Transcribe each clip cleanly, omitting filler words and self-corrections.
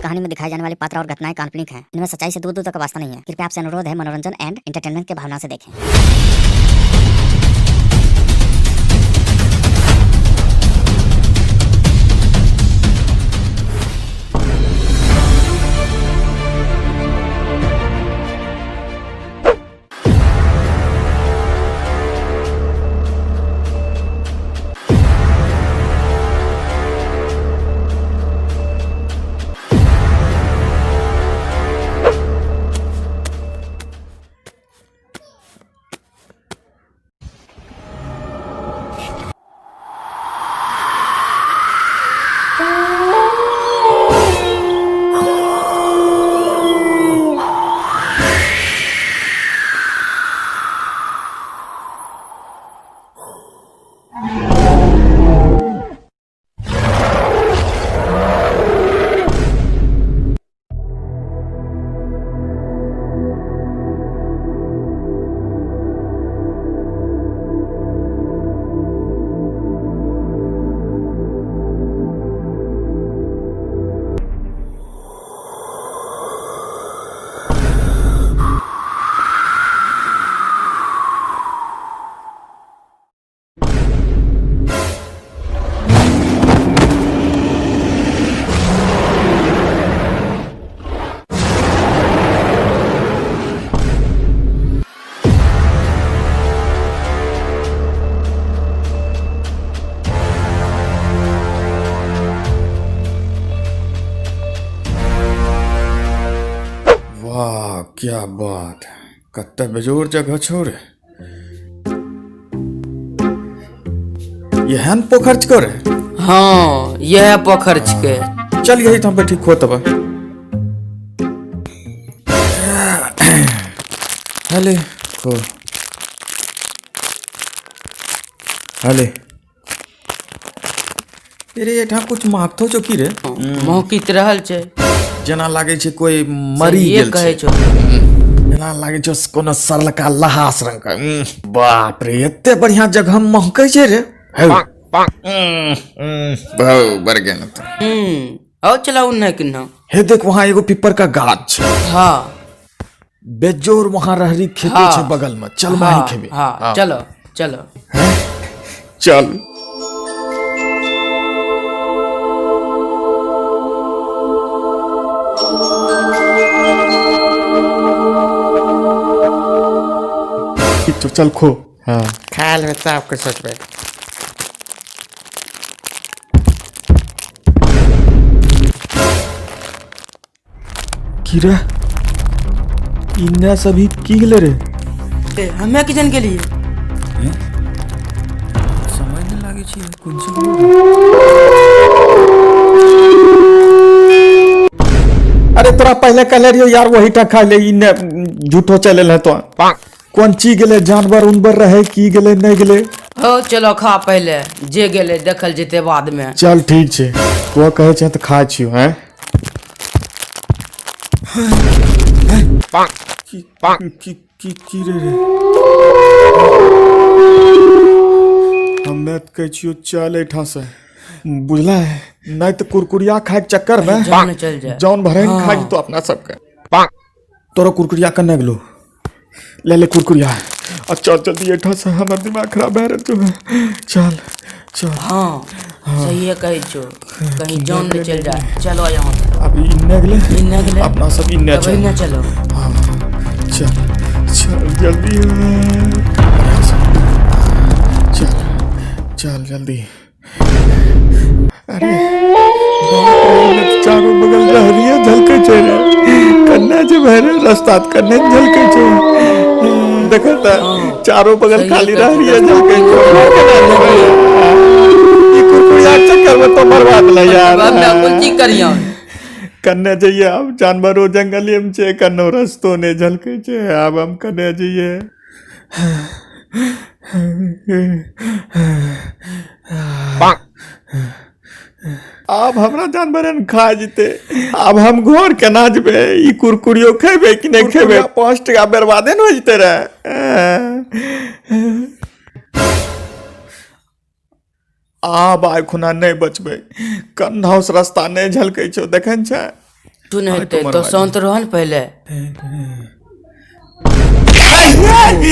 कहानी में दिखाई जाने वाली पात्र और घटनाएं काल्पनिक हैं। इनमें सच्चाई से दूर दूर तक वास्ता नहीं है। कृपया आपसे अनुरोध है, मनोरंजन एंड एंटरटेनमेंट के भावना से देखें। वाह क्या बात है, कत्ते बेजोर जगह छोरे। यहन पोखर करे। हाँ यह पोखर के। चल यही तो बैठी खो तब। हले खो हले। अरे एठा कुछ मांगतो छो की रे? महकित रहल छै, जना लागे छै कोई मरी ये गेल कहे छै। छो। जना लागे छै कोनो सरलका लहास रंग का। बाप रे एते बढ़िया जगह महकै छै रे। बहु बर गेल तो। आओ चला उन्हें किन्ना। हे देख वहाँ एगो पीपर का गाछ छै। हाँ बेजोर वहाँ रहरी खेती हाँ, छै बगल में। चल हाँ, वहीं खेबे। हाँ चलो चलो। चल चल खो। हाँ ख्याल में सब कुछ सोचबे। की रे इन्ने सभी की गेले रे? हमें किचन के लिए समझ नहीं लागे छी कोन से। अरे तोरा पहले कहले रहियो यार वही टा खा ले। इन्ने झूठो चले तो कौन ची गेले जानवर उनवर रहे की गेले नहीं गेले। हो चलो खा पहले, जे गेले देखल जेते बाद में। चल ठीक छे, तो कहे छे तो खा छियो। हैं की रे हमें तो कह छियो चल एठा से बुझला है। नहीं तो कुरकुरिया खाए के चक्कर में जान चल जाए। जौन भरे खा तो अपना सबके। तोरा कुरकुरिया करने गेलो ले कुरकुरिया। और चल जल्दी एठा से, हमर दिमाग खराब है रे तू। चल चल। हाँ सही है कहे छो, कहीं जान न चल जाए। चलो यहाँ अभी इन्ने गेले अपना सब इन्ने तभी न चलो। हाँ चल चल जल्दी। चल चल जल्दी। अरे चारों बगल रहरिया झलके छे रे। कन्ने जे भरे रास्ता कन्ने झलके छे। देखता चारों बगल खाली रहरिया झलके छे। ई कुरकुरिया चक्कर में तो बर्बाद ल यार। अब मैं कुछ ही करियो। कन्ने जाइए अब जानवरों जंगलिए में छे, कन्नो रस्तो ने झलके छे। अब हम कन्ने जाइए। अब हमरा जानवर खा जेते। अब हम घर केना जेबे? ई कुरकुरियो खेबे कि नहीं खेबे? 5 टका बर्बादे न हो जेते रे। आब आइ खुना नहीं बचबे। कन्हाउस रास्ता नहीं झलकै छौ, देखन छै सुन हेते तो शांत रहो न पहले।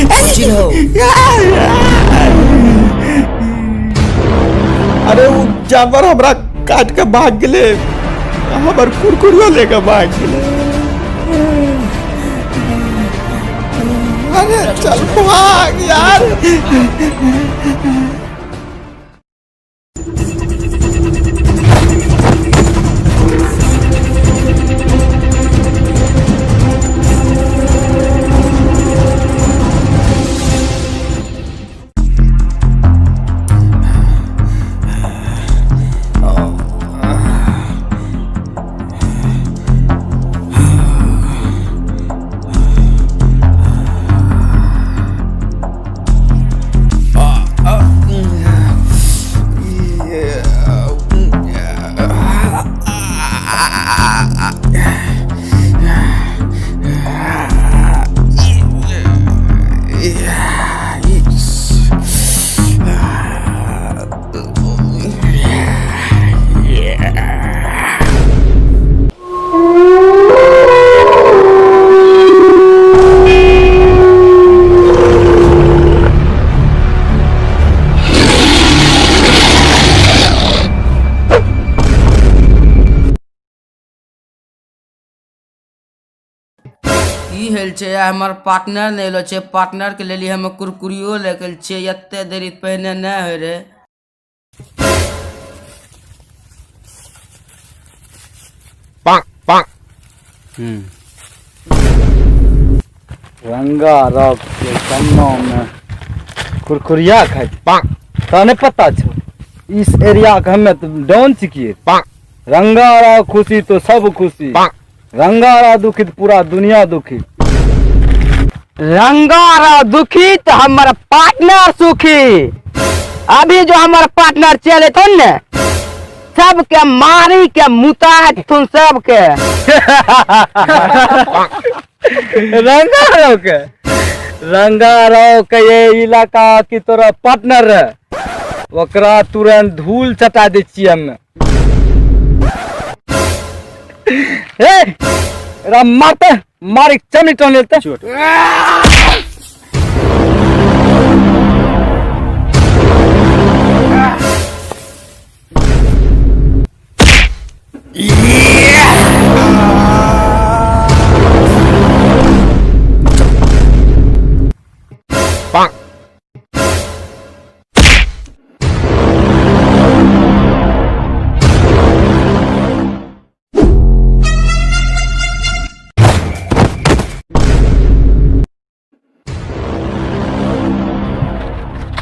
सोची रहो। अरे वो जानवर हमरा काट के भाग गेले, हमर कुरकुरियो लेके भाग गेले। अरे चल भाग यार। की हेल छे हमर पार्टनर ने एलो छे, पार्टनर के लेली हम कुरकुरियो लेके छे, एते देरी पहने न होय रे। रंगा रॉक के कन्नों में कुरकुरिया खाई ताने पता छो इस एरिया का हमें तो डॉन चिकिए रंगा रहा खुशी तो सब खुशी, रंगा रहा दुखी तो पूरा दुनिया दुखी, रंगा रहा दुखी तो हमारा पार्टनर सुखी। अभी जो हमारा पार्टनर चले थे न सबके मारी के मुता तुम सबके रंगा के ये इलाका की तोरा पार्टनर ओकरा तुरंत धूल चटा दे छियै हमें। मारते मारी चमी टन लेते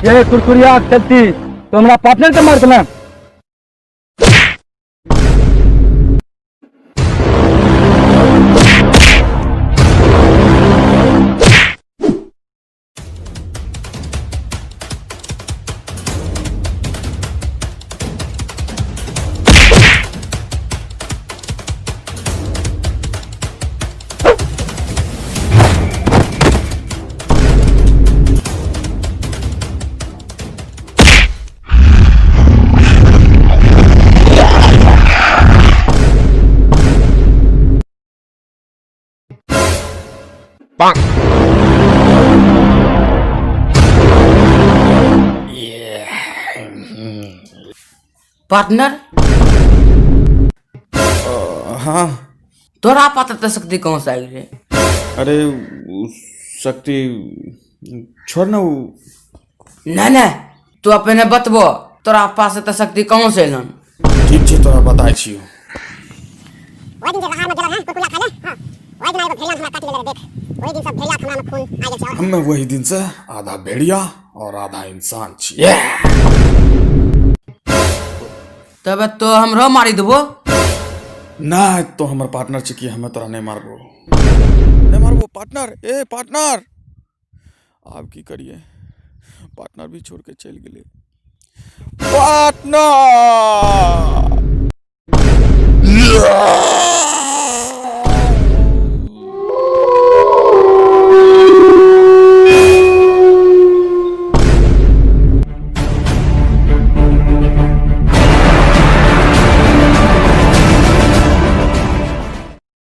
ये कुरकुरिया चलती तो हमारा पार्टनर के मार देना। पार्टनर हाँ तोरा पता शक्ति कौन से आई रे? अरे शक्ति छोड़ ना न तू अपने बतबो तोरा पास तो शक्ति कौन से एलन? ठीक छे तोरा बताई छियो। हमें वही दिन से आधा भेड़िया और आधा इंसान छिए। तब तो हमरो मारी देबो ना तो हमर पार्टनर छिकी, हमें तोरा नहीं मारबो पार्टनर। ए पार्टनर आप की करिए, पार्टनर भी छोड़ के चल गेले। पार्टनर